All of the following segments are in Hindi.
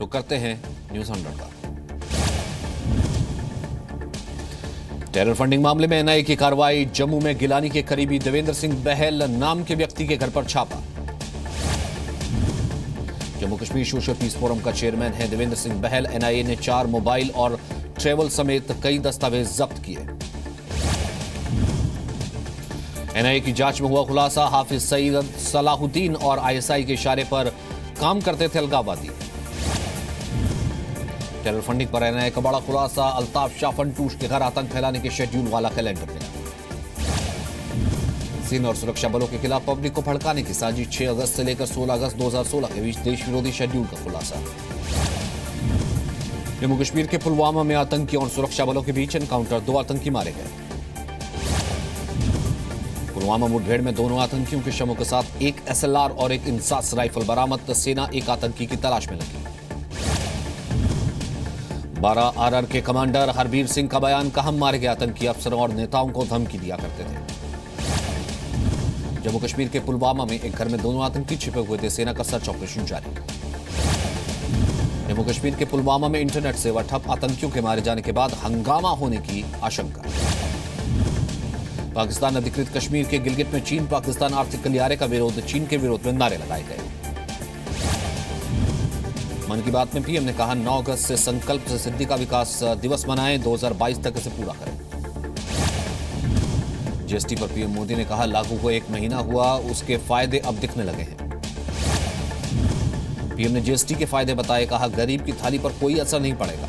तो करते हैं न्यूज 100 का। टेरर फंडिंग मामले में एनआईए की कार्रवाई। जम्मू में गिलानी के करीबी देवेंद्र सिंह बहल नाम के व्यक्ति के घर पर छापा। Jammu Kashmir social peace forum का चेयरमैन है देवेंद्र सिंह बहल। एनआईए ने 4 मोबाइल और ट्रेवल समेत कई दस्तावेज जब्त किए। एनआईए की जांच में हुआ खुलासा, हाफिज सईद सलाहुद्दीन और आईएसआई के इशारे पर काम करते थे अलगाववादी। टेरर फंडिंग पर एनआईए का बड़ा खुलासा, अल्ताफ शाह फंटूश के घर आतंक फैलाने के शेड्यूल वाला कैलेंडर मिला। सेना और सुरक्षा बलों के खिलाफ पब्लिक को भड़काने की साजिश, 6 अगस्त से लेकर 16 अगस्त 2016 के बीच देश विरोधी शेड्यूल का खुलासा। जम्मू कश्मीर के पुलवामा में आतंकियों और सुरक्षा बलों के बीच एनकाउंटर, 2 आतंकी मारे गए। पुलवामा मुठभेड़ में दोनों आतंकियों के शवों के साथ एक एसएलआर और एक इंसास राइफल बरामद। सेना एक आतंकी की तलाश में लगी। 12 आरआर के कमांडर हरबीर सिंह का बयान, कहां मारे गए आतंकी अफसरों और नेताओं को धमकी दिया करते थे। जम्मू कश्मीर के पुलवामा में एक घर में दोनों आतंकी छिपे हुए थे। सेना का सर्च ऑपरेशन जारी। जम्मू कश्मीर के पुलवामा में इंटरनेट सेवा ठप, आतंकियों के मारे जाने के बाद हंगामा होने की आशंका। पाकिस्तान अधिकृत कश्मीर के गिलगित में चीन पाकिस्तान आर्थिक गलियारे का विरोध, चीन के विरोध में नारे लगाए गए। मन की बात में पीएम ने कहा, 9 अगस्त से संकल्प से सिद्धि का विकास दिवस मनाएं, 2022 तक इसे पूरा करें। जीएसटी पर पीएम मोदी ने कहा, लागू हुए 1 महीना हुआ, उसके फायदे अब दिखने लगे हैं। पीएम ने जीएसटी के फायदे बताए, कहा गरीब की थाली पर कोई असर नहीं पड़ेगा।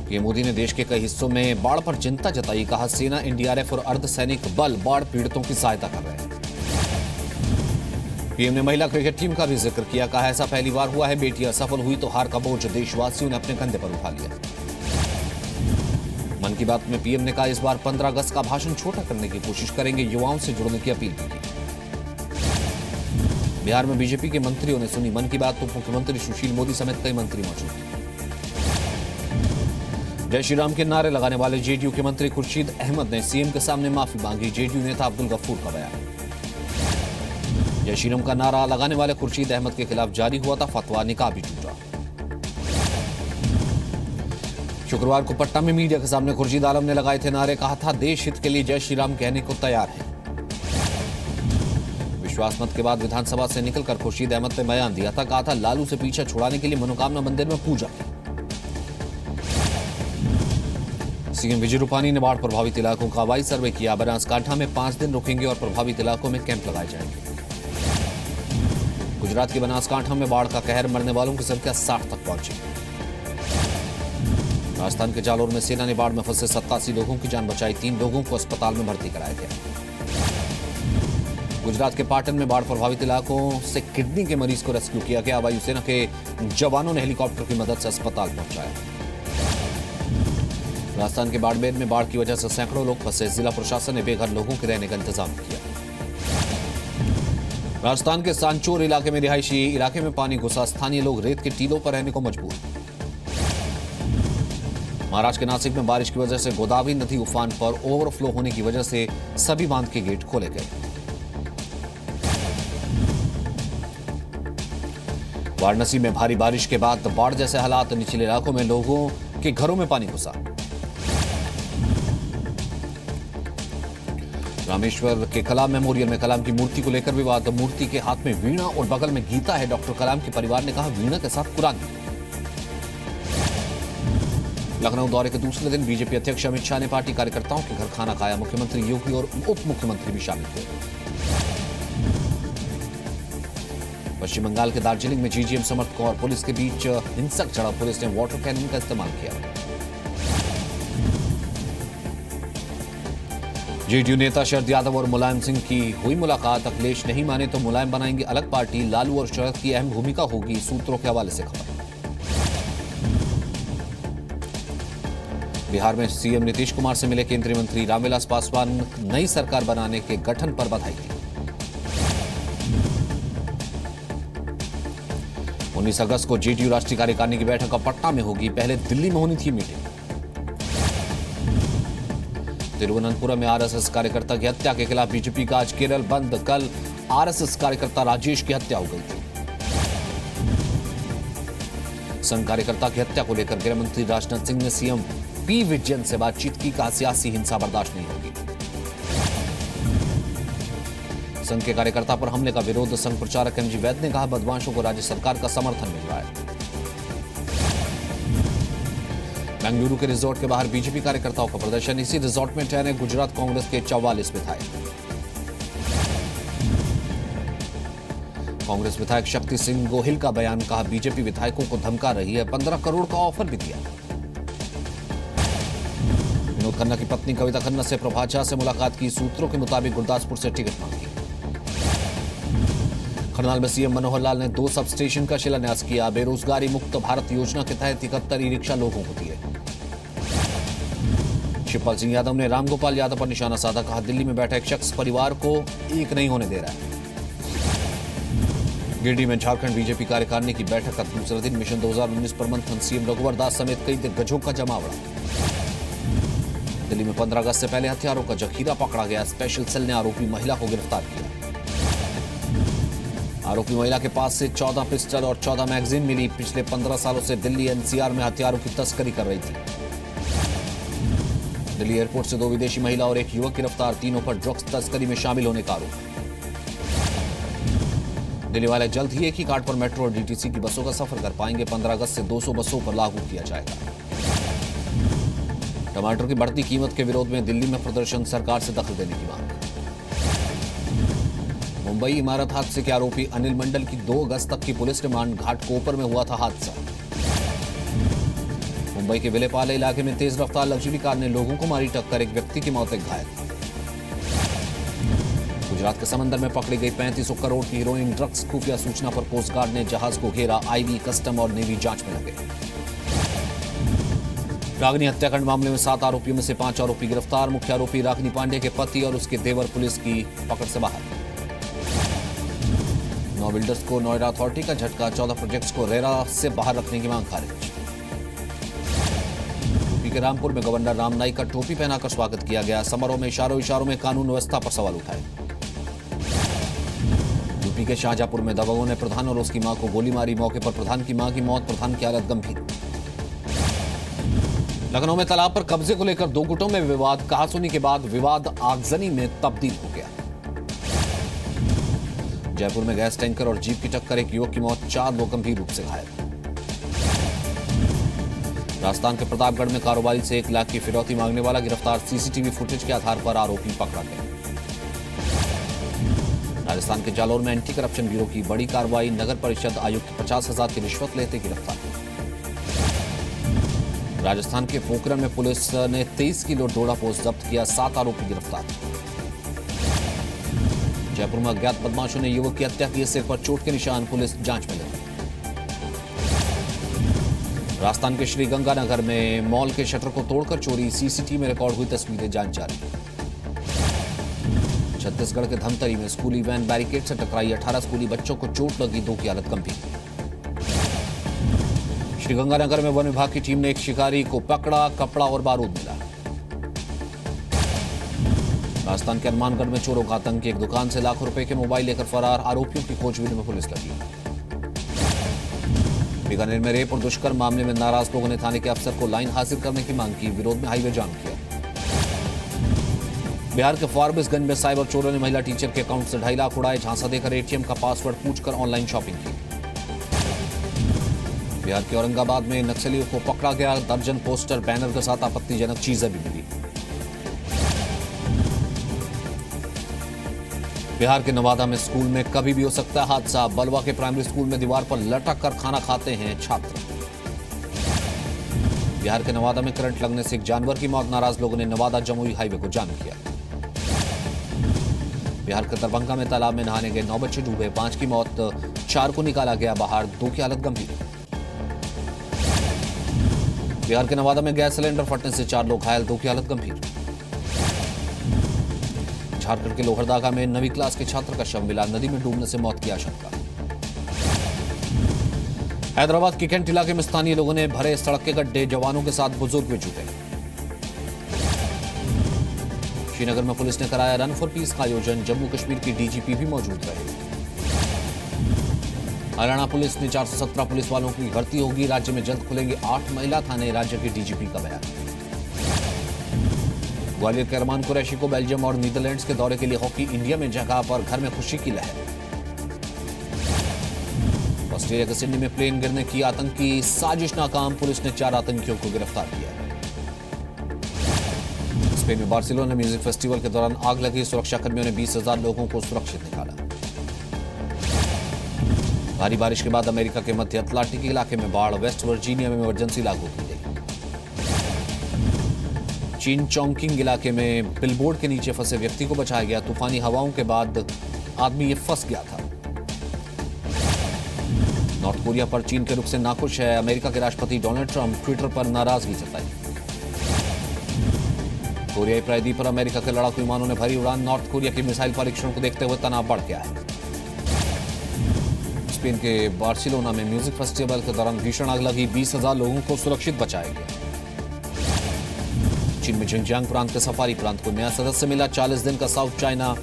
पीएम मोदी ने देश के कई हिस्सों में बाढ़ पर चिंता जताई, कहा सेना, एनडीआरएफ और अर्धसैनिक बल बाढ़ पीड़ितों की सहायता कर रहे हैं। पीएम ने महिला क्रिकेट टीम का भी जिक्र किया, कहा ऐसा पहली बार हुआ है, बेटियां सफल हुई तो हार का बोझ देशवासियों ने अपने कंधे पर उठा लिया। मन की बात में पीएम ने कहा, इस बार 15 अगस्त का भाषण छोटा करने की कोशिश करेंगे, युवाओं से जुड़ने की अपील की। बिहार में बीजेपी के मंत्रियों ने सुनी मन की बात, तो मुख्यमंत्री सुशील मोदी समेत कई मंत्री मौजूद। जय श्री राम के नारे लगाने वाले जेडीयू के मंत्री खुर्शीद अहमद ने सीएम के सामने माफी मांगी। जेडीयू नेता अब्दुल गफूर का बयान। जय श्री राम का नारा लगाने वाले खुर्शीद अहमद के खिलाफ जारी हुआ था फतवा, निकाह भी टूटा। शुक्रवार को पटना में मीडिया के सामने खुर्शीद आलम ने लगाए थे नारे, कहा था देश हित के लिए जय श्री राम कहने को तैयार है। विश्वास मत के बाद विधानसभा से निकलकर खुर्शीद अहमद ने बयान दिया था, कहा था लालू से पीछा छुड़ाने के लिए मनोकामना मंदिर में पूजा। सीएम विजय रूपानी ने बाढ़ प्रभावित इलाकों का हवाई सर्वे किया। बनासकांठा में 5 दिन रुकेंगे और प्रभावित इलाकों में कैंप लगाए जाएंगे। गुजरात के बनासकांठा में बाढ़ का कहर, मरने वालों की संख्या 60 तक पहुंची। राजस्थान के जालोर में सेना ने बाढ़ में फंसे 87 लोगों की जान बचाई, 3 लोगों को अस्पताल में भर्ती कराया गया। गुजरात के पाटन में बाढ़ प्रभावित इलाकों से किडनी के मरीज को रेस्क्यू किया गया। वायुसेना के जवानों ने हेलीकॉप्टर की मदद से अस्पताल पहुंचाया। राजस्थान के बाड़मेर में बाढ़ की वजह से सैकड़ों लोग फंसे, जिला प्रशासन ने बेघर लोगों के रहने का इंतजाम किया। राजस्थान के सांचौर इलाके में रिहायशी इलाके में पानी घुसा, स्थानीय लोग रेत के टीलों पर रहने को मजबूर। महाराष्ट्र के नासिक में बारिश की वजह से गोदावरी नदी उफान पर, ओवरफ्लो होने की वजह से सभी बांध के गेट खोले गए। वाराणसी में भारी बारिश के बाद बाढ़ जैसे हालात, निचले इलाकों में लोगों के घरों में पानी घुसा। रामेश्वर के कलाम मेमोरियल में कलाम की मूर्ति को लेकर विवाद, मूर्ति के हाथ में वीणा और बगल में गीता है। डॉक्टर कलाम के परिवार ने कहा वीणा के साथ कुरान भी। लखनऊ दौरे के दूसरे दिन बीजेपी अध्यक्ष अमित शाह ने पार्टी कार्यकर्ताओं के घर खाना खाया। मुख्यमंत्री योगी और उप मुख्यमंत्री भी शामिल हुए। पश्चिम बंगाल के दार्जिलिंग में जीजीएम समर्थकों और पुलिस के बीच हिंसक झड़प, पुलिस ने वाटर कैनन का इस्तेमाल किया। जेडीयू नेता शरद यादव और मुलायम सिंह की हुई मुलाकात, अखिलेश नहीं माने तो मुलायम बनाएंगे अलग पार्टी, लालू और शरद की अहम भूमिका होगी, सूत्रों के हवाले से खबर। बिहार में सीएम नीतीश कुमार से मिले केंद्रीय मंत्री रामविलास पासवान, नई सरकार बनाने के गठन पर बधाई दी। 19 अगस्त को जेडीयू राष्ट्रीय कार्यकारिणी की बैठक अब पटना में होगी, पहले दिल्ली में होनी थी मीटिंग। तिरुवनंतपुरम में आरएसएस कार्यकर्ता की हत्या के खिलाफ बीजेपी का आज केरल बंद, कल आरएसएस कार्यकर्ता राजेश की हत्या हो गई थी। संघ कार्यकर्ता की हत्या को लेकर गृह मंत्री राजनाथ सिंह ने सीएम पी विजयन से बातचीत की, कहा सियासी हिंसा बर्दाश्त नहीं होगी। संघ के कार्यकर्ता पर हमले का विरोध संघ प्रचारक एमजी वैद ने कहा, बदमाशों को राज्य सरकार का समर्थन मिल रहा है। बेंगलुरु के रिजॉर्ट के बाहर बीजेपी कार्यकर्ताओं का प्रदर्शन, इसी रिजॉर्ट में ठहरे गुजरात कांग्रेस के 44 विधायक। कांग्रेस विधायक शक्ति सिंह गोहिल का बयान, कहा बीजेपी विधायकों को धमका रही है, 15 करोड़ का ऑफर भी दिया। विनोद खन्ना की पत्नी कविता खन्ना से प्रभात झा से मुलाकात की, सूत्रों के मुताबिक गुरदासपुर से टिकट मांगी। करनाल में सीएम मनोहर लाल ने 2 सब स्टेशन का शिलान्यास किया, बेरोजगारी मुक्त भारत योजना के तहत 71 ई रिक्शा लोगों को दिए। शिवपाल सिंह यादव ने रामगोपाल यादव पर निशाना साधा, कहा दिल्ली में बैठा एक शख्स परिवार को एक नहीं होने दे रहा है। गिरिडीह में झारखंड बीजेपी कार्यकारिणी की बैठक का दूसरा दिन, मिशन 2019 पर मंथन, सीएम रघुवर दास समेत कई दिग्गजों का जमावड़ा। दिल्ली में 15 अगस्त से पहले हथियारों का जखीरा पकड़ा गया, स्पेशल सेल ने आरोपी महिला को गिरफ्तार किया। आरोपी महिला के पास से 14 पिस्टल और 14 मैगजीन मिली, पिछले 15 सालों से दिल्ली एनसीआर में हथियारों की तस्करी कर रही थी। दिल्ली एयरपोर्ट से 2 विदेशी महिला और एक युवक गिरफ्तार, तीनों पर ड्रग्स तस्करी में शामिल होने का आरोप। दिल्ली वाले जल्द ही एक ही कार्ड पर मेट्रो और डीटीसी की बसों का सफर कर पाएंगे, 15 अगस्त से 200 बसों पर लागू किया जाएगा। टमाटर की बढ़ती कीमत के विरोध में दिल्ली में प्रदर्शन, सरकार से दखल देने की मांग। मुंबई इमारत हादसे के आरोपी अनिल मंडल की 2 अगस्त तक की पुलिस रिमांड, घाटकोपर में हुआ था हादसा। मुंबई के विलेपाले इलाके में तेज रफ्तार लग्जरी कार ने लोगों को मारी टक्कर, एक व्यक्ति की मौत, एक घायल। गुजरात के समंदर में पकड़ी गई 3500 करोड़ की हीरोइन ड्रग्स, खुफिया सूचना पर कोस्ट गार्ड ने जहाज को घेरा, आईबी, कस्टम और नेवी जांच में लगे। रागिनी हत्याकांड मामले में 7 आरोपियों में से 5 आरोपी गिरफ्तार, मुख्य आरोपी रागिनी पांडे के पति और उसके देवर पुलिस की पकड़ से बाहर। 9 बिल्डर्स को नोएडा अथॉरिटी का झटका, 14 प्रोजेक्ट्स को रेरा से बाहर रखने की मांग खारिज। यूपी के रामपुर में गवर्नर राम नाईक का टोपी पहनाकर स्वागत किया गया, समारोह में इशारों में कानून व्यवस्था पर सवाल उठाए। यूपी के शाहजहांपुर में दबंगों ने प्रधान और उसकी मां को गोली मारी, मौके पर प्रधान की मां की मौत, प्रधान की हालत गंभीर। लखनऊ में तालाब पर कब्जे को लेकर 2 गुटों में विवाद, कहासुनी के बाद विवाद आगजनी में तब्दील हो गया। जयपुर में गैस टैंकर और जीप की टक्कर, एक युवक की मौत, 4 लोग गंभीर रूप से घायल। राजस्थान के प्रतापगढ़ में कारोबारी से 1 लाख की फिरौती मांगने वाला गिरफ्तार, सीसीटीवी फुटेज के आधार पर आरोपी पकड़ा गया। राजस्थान के जालौर में एंटी करप्शन ब्यूरो की बड़ी कार्रवाई, नगर परिषद आयुक्त 50,000 की रिश्वत लेते गिरफ्तार। राजस्थान के पोखरण में पुलिस ने 23 किलो डोडा पोस्ट जब्त किया, 7 आरोपी गिरफ्तार। जयपुर में अज्ञात बदमाशों ने युवक की हत्या की, सिर पर चोट के निशान, पुलिस जांच में लगी। राजस्थान के श्रीगंगानगर में मॉल के शटर को तोड़कर चोरी, सीसीटीवी में रिकॉर्ड हुई तस्वीरें, जांच जारी। छत्तीसगढ़ के धमतरी में स्कूली वैन बैरिकेड से टकराई, 18 स्कूली बच्चों को चोट लगी, 2 की हालत गंभीर। श्रीगंगानगर में वन विभाग की टीम ने एक शिकारी को पकड़ा, कपड़ा और बारूद मिला। राजस्थान के हनुमानगढ़ में चोरों का आतंक, एक दुकान से लाखों रुपए के मोबाइल लेकर फरार, आरोपियों की खोजबीन में पुलिस लगी। बीकानेर में रेप और दुष्कर्म मामले में नाराज लोगों ने थाने के अफसर को लाइन हासिल करने की मांग की, विरोध में हाईवे जाम किया। बिहार के फारबिसगंज में साइबर चोरों ने महिला टीचर के अकाउंट से 2.5 लाख उड़ाए, झांसा देकर एटीएम का पासवर्ड पूछकर ऑनलाइन शॉपिंग की। बिहार के औरंगाबाद में नक्सलियों को पकड़ा गया, दर्जन पोस्टर बैनर के साथ आपत्तिजनक चीजें भी मिली। बिहार के नवादा में स्कूल में कभी भी हो सकता है हादसा, बलवा के प्राइमरी स्कूल में दीवार पर लटक कर खाना खाते हैं छात्र। बिहार के नवादा में करंट लगने से एक जानवर की मौत, नाराज लोगों ने नवादा जमुई हाईवे को जाम किया। बिहार के दरभंगा में तालाब में नहाने गए 9 बच्चे डूबे, 5 की मौत, 4 को निकाला गया बाहर, 2 की हालत गंभीर। बिहार के नवादा में गैस सिलेंडर फटने से 4 लोग घायल, 2 की हालत गंभीर। झारखंड के लोहरदगा में 9वीं क्लास के छात्र का शव मिला, नदी में डूबने से मौत की आशंका। हैदराबाद के कैंट इलाके में स्थानीय लोगों ने भरे सड़क के गड्ढे, जवानों के साथ बुजुर्ग भी जुटे। श्रीनगर में पुलिस ने कराया रन फॉर पीस का आयोजन, जम्मू कश्मीर की डीजीपी भी मौजूद रहे। हरियाणा पुलिस ने 417 पुलिस वालों की भर्ती होगी। राज्य में जल्द खुलेंगे 8 महिला थाने। राज्य के डीजीपी का बयान। ग्वालियर के अरमान कुरैशी को बेल्जियम और नीदरलैंड्स के दौरे के लिए हॉकी इंडिया में जगह पर घर में खुशी की लहर। ऑस्ट्रेलिया के सिडनी में प्लेन गिरने की आतंकी साजिश नाकाम। पुलिस ने 4 आतंकियों को गिरफ्तार किया। स्पेन में बार्सिलोना म्यूजिक फेस्टिवल के दौरान आग लगी। सुरक्षा कर्मियों ने 20,000 लोगों को सुरक्षित निकाला। भारी बारिश के बाद अमेरिका के मध्य अटलांटिक इलाके में बाढ़। वेस्ट वर्जीनिया में इमरजेंसी लागू की गई। चीन चोंगकिंग इलाके में बिलबोर्ड के नीचे फंसे व्यक्ति को बचाया गया। तूफानी हवाओं के बाद आदमी ये फंस गया था। नॉर्थ कोरिया पर चीन के रुख से नाखुश है। अमेरिका के राष्ट्रपति डोनाल्ड ट्रंप ट्विटर पर नाराजगी जताई। कोरियाई प्रायद्वीप पर अमेरिका के लड़ाकू विमानों ने भरी उड़ान। नॉर्थ कोरिया के मिसाइल परीक्षण को देखते हुए तनाव बढ़ गया है। स्पेन के बार्सिलोना में म्यूजिक फेस्टिवल के दौरान भीषण आग लगी। 20,000 लोगों को सुरक्षित बचाया गया। चीन में जिंगजियांग प्रांत के सफारी प्रांत को नया सदस्य मिला। 40 दिन का साउथ चाइना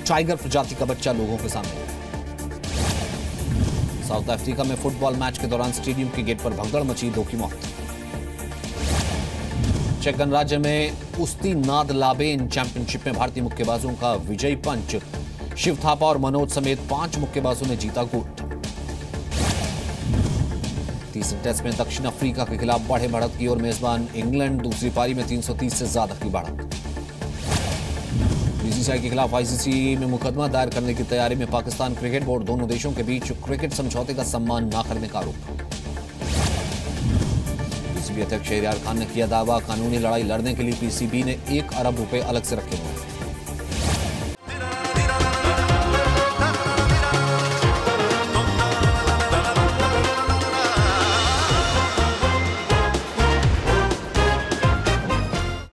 टाइगर प्रजाति का बच्चा लोगों के सामने। साउथ अफ्रीका में फुटबॉल मैच के दौरान स्टेडियम के गेट पर भगदड़ मची। 2 की मौत। चेक गणराज्य में कुश्ती नाद लाबेन चैंपियनशिप में भारतीय मुक्केबाजों का विजयी पंच। शिव थापा और मनोज समेत 5 मुक्केबाजों ने जीता गोल्ड। तीसरे टेस्ट में दक्षिण अफ्रीका के खिलाफ बढ़े बढ़त की ओर मेजबान इंग्लैंड। दूसरी पारी में 330 से ज्यादा की बढ़त। बीसीसीआई के खिलाफ आईसीसी में मुकदमा दायर करने की तैयारी में पाकिस्तान क्रिकेट बोर्ड। दोनों देशों के बीच क्रिकेट समझौते का सम्मान न करने का आरोप। पीसीबी अध्यक्ष शहरयार खान ने किया दावा, कानूनी लड़ाई लड़ने के लिए पीसीबी ने 1 अरब रुपए अलग से रखे हुए हैं।